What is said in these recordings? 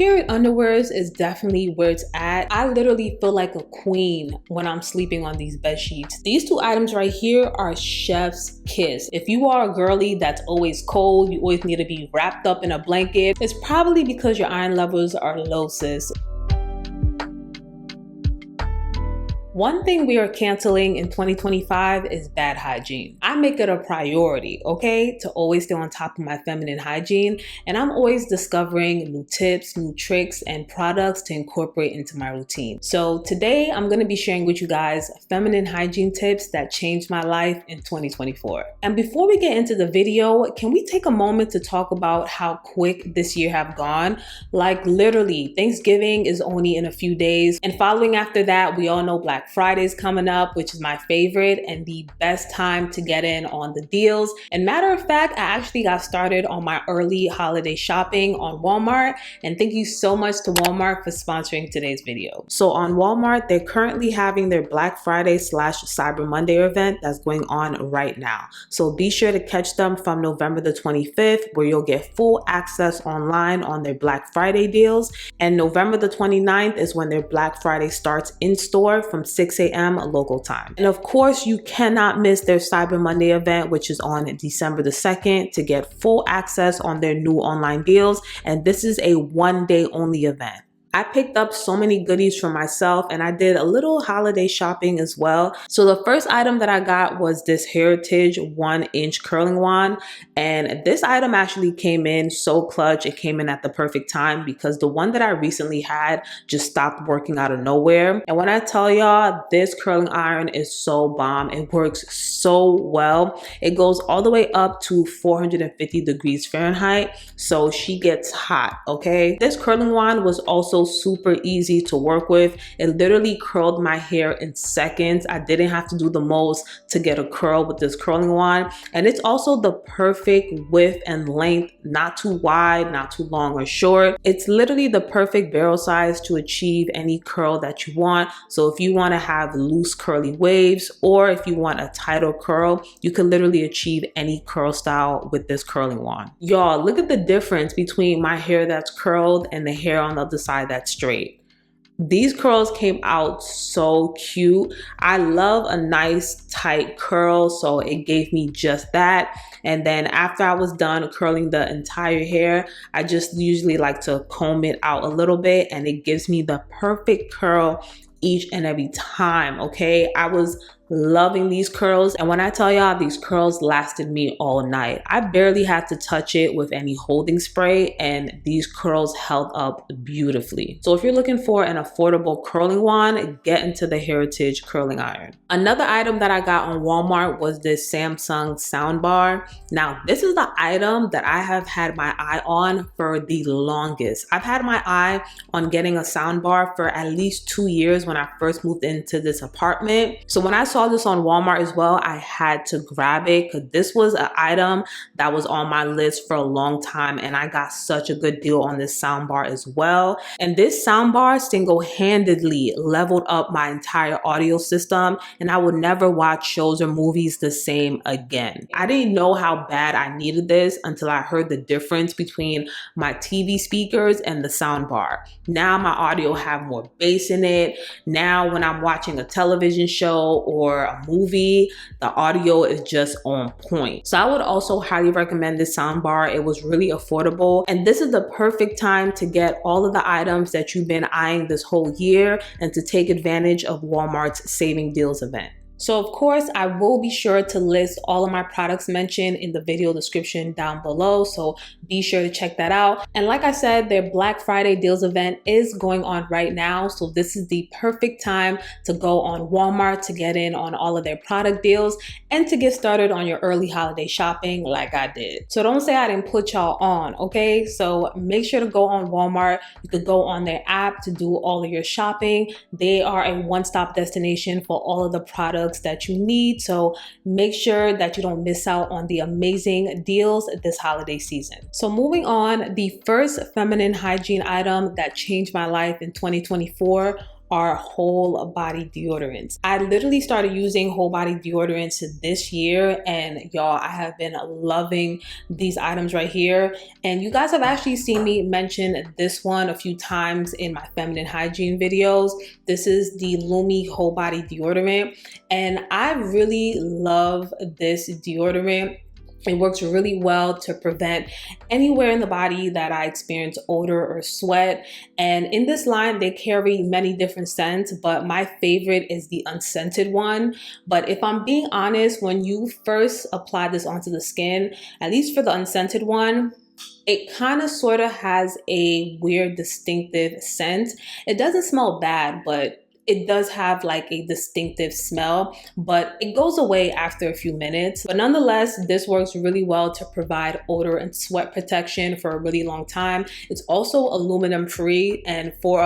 Period underwears is definitely where it's at. I literally feel like a queen when I'm sleeping on these bed sheets. These two items right here are chef's kiss. If you are a girly that's always cold, you always need to be wrapped up in a blanket, it's probably because your iron levels are low, sis. One thing we are canceling in 2025 is bad hygiene. I make it a priority, okay, to always stay on top of my feminine hygiene, and I'm always discovering new tips, new tricks, and products to incorporate into my routine. So today I'm gonna be sharing with you guys feminine hygiene tips that changed my life in 2024. And before we get into the video, can we take a moment to talk about how quick this year have gone? Like literally, Thanksgiving is only in a few days, and following after that, we all know Black Friday's coming up, which is my favorite and the best time to get in on the deals. And matter of fact, I actually got started on my early holiday shopping on Walmart, and thank you so much to Walmart for sponsoring today's video. So on Walmart, they're currently having their Black Friday / Cyber Monday event that's going on right now. So be sure to catch them from November the 25th, where you'll get full access online on their Black Friday deals. And November the 29th is when their Black Friday starts in store from 6 a.m. local time. And of course, you cannot miss their Cyber Monday event, which is on December the 2nd, to get full access on their new online deals. And this is a one-day only event. I picked up so many goodies for myself, and I did a little holiday shopping as well. So the first item that I got was this Heritage 1-inch curling wand. And this item actually came in so clutch. It came in at the perfect time because the one that I recently had just stopped working out of nowhere. And when I tell y'all, this curling iron is so bomb. It works so well. It goes all the way up to 450 degrees Fahrenheit. So she gets hot, okay? This curling wand was also super easy to work with. It literally curled my hair in seconds. I didn't have to do the most to get a curl with this curling wand. And it's also the perfect width and length, not too wide, not too long or short. It's literally the perfect barrel size to achieve any curl that you want. So if you want to have loose curly waves, or if you want a tighter curl, you can literally achieve any curl style with this curling wand. Y'all, look at the difference between my hair that's curled and the hair on the other side that's straight. These curls came out so cute. I love a nice tight curl, so it gave me just that. And then after I was done curling the entire hair, I just usually like to comb it out a little bit, and it gives me the perfect curl each and every time, okay? I was loving these curls, and when I tell y'all, these curls lasted me all night. I barely had to touch it with any holding spray, and these curls held up beautifully. So if you're looking for an affordable curling wand, get into the Heritage curling iron. Another item that I got on Walmart was this Samsung soundbar. Now, this is the item that I have had my eye on for the longest. I've had my eye on getting a soundbar for at least 2 years when I first moved into this apartment. So when I saw this on Walmart as well, I had to grab it because this was an item that was on my list for a long time, and I got such a good deal on this soundbar as well. And this soundbar single-handedly leveled up my entire audio system, and I would never watch shows or movies the same again. I didn't know how bad I needed this until I heard the difference between my TV speakers and the soundbar. Now my audio have more bass in it. Now when I'm watching a television show or a movie, the audio is just on point. So I would also highly recommend this soundbar. It was really affordable, and this is the perfect time to get all of the items that you've been eyeing this whole year and to take advantage of Walmart's Saving Deals event. So of course, I will be sure to list all of my products mentioned in the video description down below. So be sure to check that out. And like I said, their Black Friday deals event is going on right now. So this is the perfect time to go on Walmart to get in on all of their product deals and to get started on your early holiday shopping like I did. So don't say I didn't put y'all on, okay? So make sure to go on Walmart. You could go on their app to do all of your shopping. They are a one-stop destination for all of the products that you need. So make sure that you don't miss out on the amazing deals this holiday season. So moving on, the first feminine hygiene item that changed my life in 2024 are whole body deodorants. I literally started using whole body deodorants this year, and y'all, I have been loving these items right here. And you guys have actually seen me mention this one a few times in my feminine hygiene videos. This is the Lumi whole body deodorant, and I really love this deodorant. It works really well to prevent anywhere in the body that I experience odor or sweat. And in this line, they carry many different scents, but my favorite is the unscented one. But if I'm being honest, when you first apply this onto the skin, at least for the unscented one, it kind of sort of has a weird distinctive scent. It doesn't smell bad, but it does have like a distinctive smell, but it goes away after a few minutes. But nonetheless, this works really well to provide odor and sweat protection for a really long time. It's also aluminum free, and for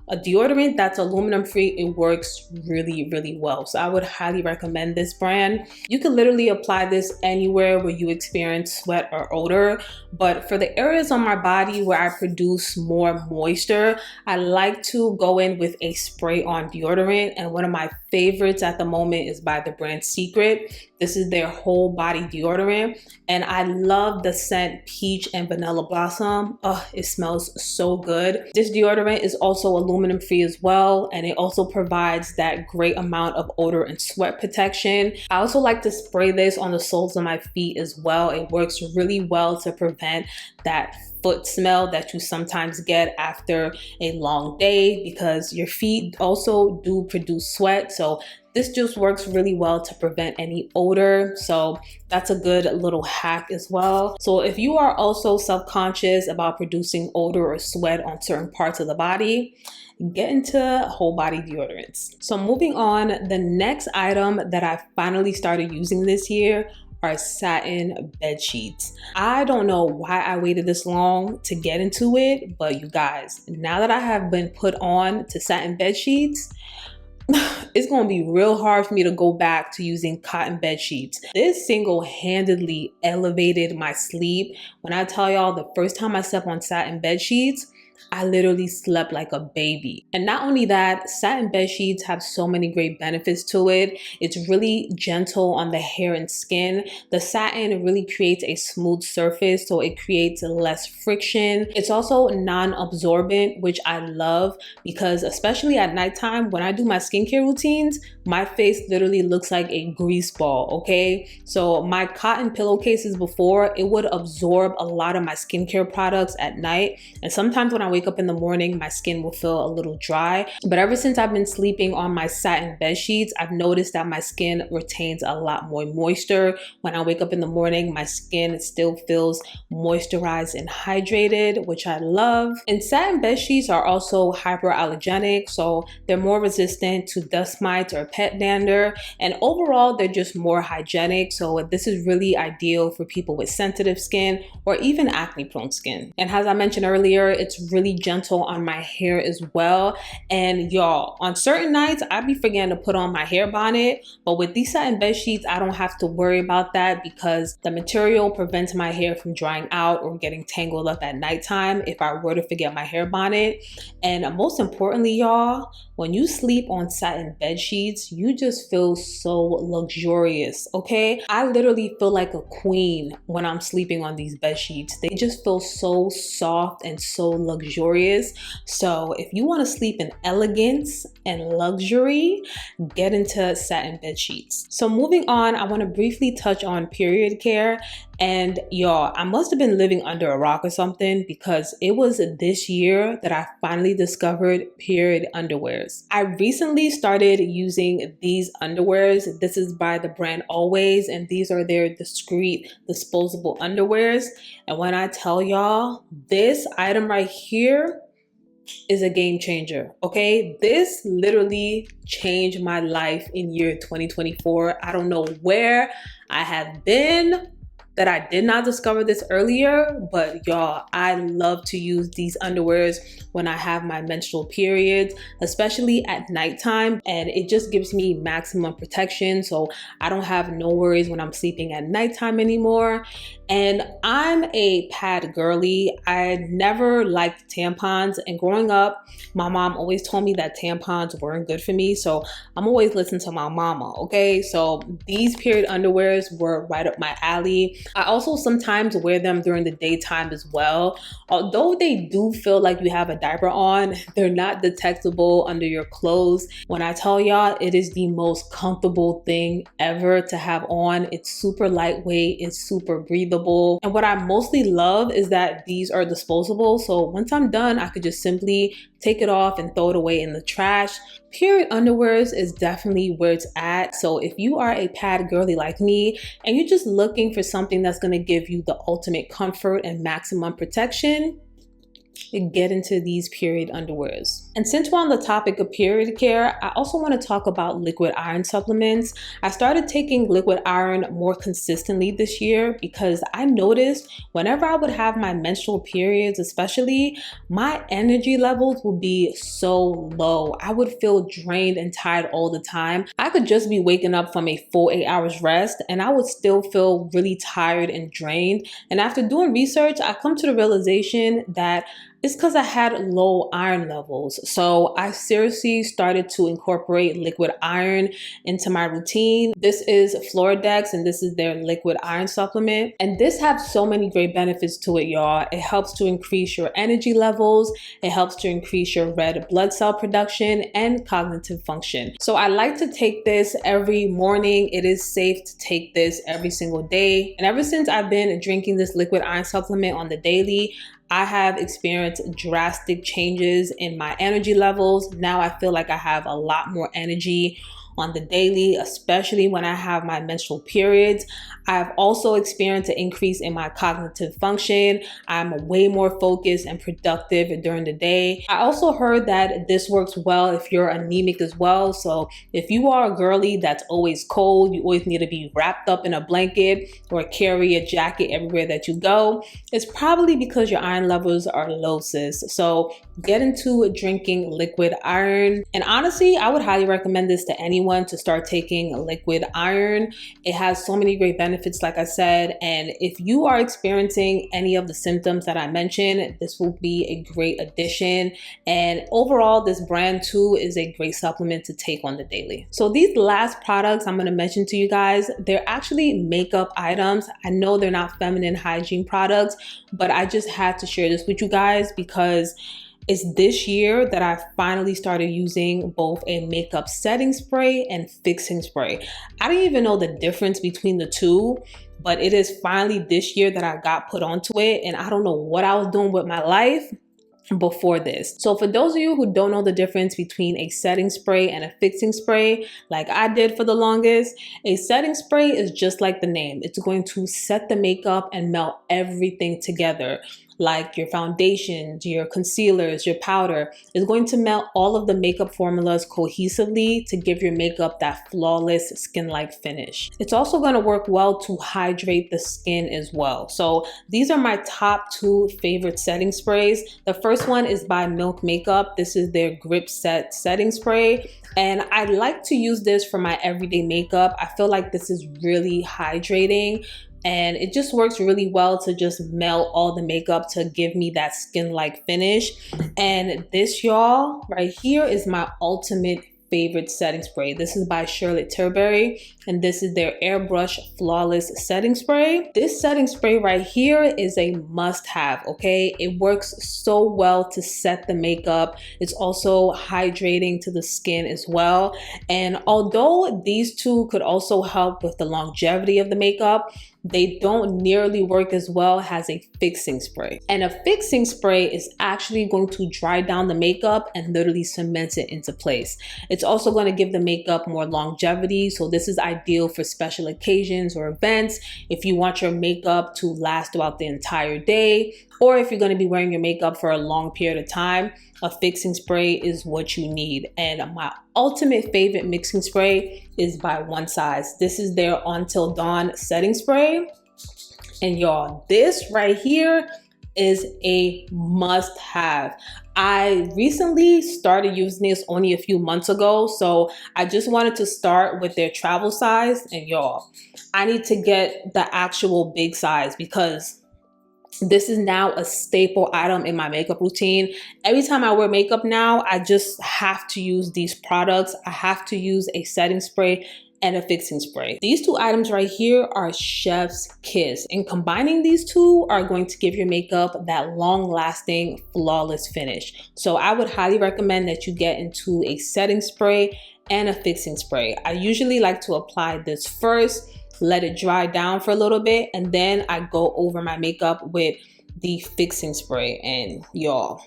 a deodorant that's aluminum free, it works really, really well. So I would highly recommend this brand. You can literally apply this anywhere where you experience sweat or odor, but for the areas on my body where I produce more moisture, I like to go in with a spray on deodorant, and one of my favorites at the moment is by the brand Secret. This is their whole body deodorant, and I love the scent Peach and Vanilla Blossom. Oh, it smells so good. This deodorant is also aluminum free as well, and it also provides that great amount of odor and sweat protection. I also like to spray this on the soles of my feet as well. It works really well to prevent that foot smell that you sometimes get after a long day, because your feet also do produce sweat. So this just works really well to prevent any odor. So that's a good little hack as well. So if you are also self-conscious about producing odor or sweat on certain parts of the body, get into whole body deodorants. So moving on, the next item that I finally started using this year are Satin bed sheets. I don't know why I waited this long to get into it, but you guys, now that I have been put on to satin bed sheets, it's gonna be real hard for me to go back to using cotton bed sheets. This single-handedly elevated my sleep. When I tell y'all, the first time I slept on satin bed sheets, I literally slept like a baby. And not only that, satin bed sheets have so many great benefits to it. It's really gentle on the hair and skin. The satin really creates a smooth surface, so it creates less friction. It's also non-absorbent, which I love, because especially at nighttime when I do my skincare routines, my face literally looks like a grease ball, okay? So my cotton pillowcases before, it would absorb a lot of my skincare products at night. And sometimes when I wake up in the morning, my skin will feel a little dry. But ever since I've been sleeping on my satin bed sheets, I've noticed that my skin retains a lot more moisture. When I wake up in the morning, my skin still feels moisturized and hydrated, which I love. And satin bed sheets are also hyperallergenic, so they're more resistant to dust mites or pet dander. And overall, they're just more hygienic. So this is really ideal for people with sensitive skin or even acne prone skin. And as I mentioned earlier, it's really gentle on my hair as well. And y'all, on certain nights, I be forgetting to put on my hair bonnet, but with these satin bed sheets, I don't have to worry about that because the material prevents my hair from drying out or getting tangled up at nighttime if I were to forget my hair bonnet. And most importantly, y'all, when you sleep on satin bed sheets, you just feel so luxurious, okay? I literally feel like a queen when I'm sleeping on these bed sheets. They just feel so soft and so luxurious. So if you want to sleep in elegance and luxury, get into satin bed sheets. So moving on, I want to briefly touch on period care. And y'all, I must have been living under a rock or something, because it was this year that I finally discovered period underwears. I recently started using these underwears. This is by the brand Always, and these are their discreet disposable underwears. And when I tell y'all, this item right here is a game changer, okay? This literally changed my life in year 2024. I don't know where I have been, that I did not discover this earlier, but y'all, I love to use these underwears when I have my menstrual periods, especially at nighttime, and it just gives me maximum protection, so I don't have no worries when I'm sleeping at nighttime anymore. And I'm a pad girly. I never liked tampons, and growing up, my mom always told me that tampons weren't good for me, so I'm always listening to my mama, okay? So these period underwears were right up my alley. I also sometimes wear them during the daytime as well. Although they do feel like you have a diaper on, they're not detectable under your clothes. When I tell y'all, it is the most comfortable thing ever to have on. It's super lightweight, it's super breathable. And what I mostly love is that these are disposable. So once I'm done, I could just simply take it off and throw it away in the trash. Period underwears is definitely where it's at. So if you are a pad girly like me and you're just looking for something that's going to give you the ultimate comfort and maximum protection, get into these period underwears. And since we're on the topic of period care, I also want to talk about liquid iron supplements. I started taking liquid iron more consistently this year because I noticed whenever I would have my menstrual periods, especially, my energy levels would be so low. I would feel drained and tired all the time. I could just be waking up from a full 8 hours rest and I would still feel really tired and drained. And after doing research, I come to the realization that it's because I had low iron levels. So I seriously started to incorporate liquid iron into my routine. This is Floradex and this is their liquid iron supplement. And this has so many great benefits to it, y'all. It helps to increase your energy levels. It helps to increase your red blood cell production and cognitive function. So I like to take this every morning. It is safe to take this every single day. And ever since I've been drinking this liquid iron supplement on the daily, I have experienced drastic changes in my energy levels. Now I feel like I have a lot more energy on the daily, especially when I have my menstrual periods. I've also experienced an increase in my cognitive function. I'm way more focused and productive during the day. I also heard that this works well if you're anemic as well. So if you are a girly that's always cold, you always need to be wrapped up in a blanket or carry a jacket everywhere that you go, it's probably because your iron levels are low, sis. So get into drinking liquid iron. And honestly, I would highly recommend this to anyone to start taking liquid iron. It has so many great benefits, like I said, and if you are experiencing any of the symptoms that I mentioned, this will be a great addition. And overall, this brand too is a great supplement to take on the daily. So these last products I'm going to mention to you guys, they're actually makeup items. I know they're not feminine hygiene products, but I just had to share this with you guys because it's this year that I finally started using both a makeup setting spray and fixing spray. I didn't even know the difference between the two, but it is finally this year that I got put onto it, and I don't know what I was doing with my life before this. So for those of you who don't know the difference between a setting spray and a fixing spray, like I did for the longest, a setting spray is just like the name. It's going to set the makeup and melt everything together. Like your foundations, your concealers, your powder is going to melt all of the makeup formulas cohesively to give your makeup that flawless skin-like finish. It's also going to work well to hydrate the skin as well. So these are my top two favorite setting sprays. The first one is by Milk Makeup. This is their Grip Set setting spray. And I like to use this for my everyday makeup. I feel like this is really hydrating. And it just works really well to just melt all the makeup to give me that skin-like finish. And this, y'all, right here is my ultimate favorite setting spray. This is by Charlotte Tilbury, and this is their Airbrush Flawless Setting Spray. This setting spray right here is a must-have, okay? It works so well to set the makeup. It's also hydrating to the skin as well. And although these two could also help with the longevity of the makeup, they don't nearly work as well as a fixing spray. And a fixing spray is actually going to dry down the makeup and literally cement it into place. It's also going to give the makeup more longevity. So this is ideal for special occasions or events. If you want your makeup to last throughout the entire day, or if you're going to be wearing your makeup for a long period of time, a fixing spray is what you need. And my ultimate favorite mixing spray is by One Size. This is their Until Dawn setting spray. And y'all, this right here is a must have. I recently started using this only a few months ago, so I just wanted to start with their travel size. And y'all, I need to get the actual big size because this is now a staple item in my makeup routine. Every time I wear makeup now, I just have to use these products. I have to use a setting spray and a fixing spray. These two items right here are chef's kiss, and combining these two are going to give your makeup that long-lasting, flawless finish. So I would highly recommend that you get into a setting spray and a fixing spray. I usually like to apply this first, let it dry down for a little bit, and then I go over my makeup with the fixing spray. And y'all,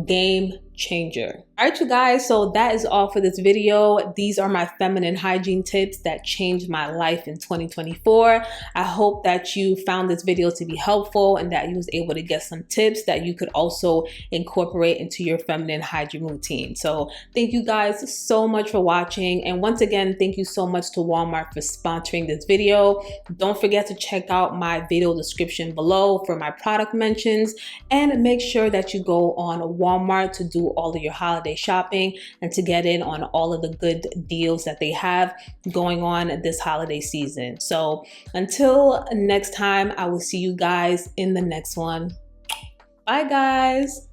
game changer. All right, you guys, so that is all for this video. These are my feminine hygiene tips that changed my life in 2024. I hope that you found this video to be helpful and that you was able to get some tips that you could also incorporate into your feminine hygiene routine. So thank you guys so much for watching. And once again, thank you so much to Walmart for sponsoring this video. Don't forget to check out my video description below for my product mentions, and make sure that you go on Walmart to do all of your holiday shopping and to get in on all of the good deals that they have going on this holiday season. So until next time, I will see you guys in the next one. Bye guys.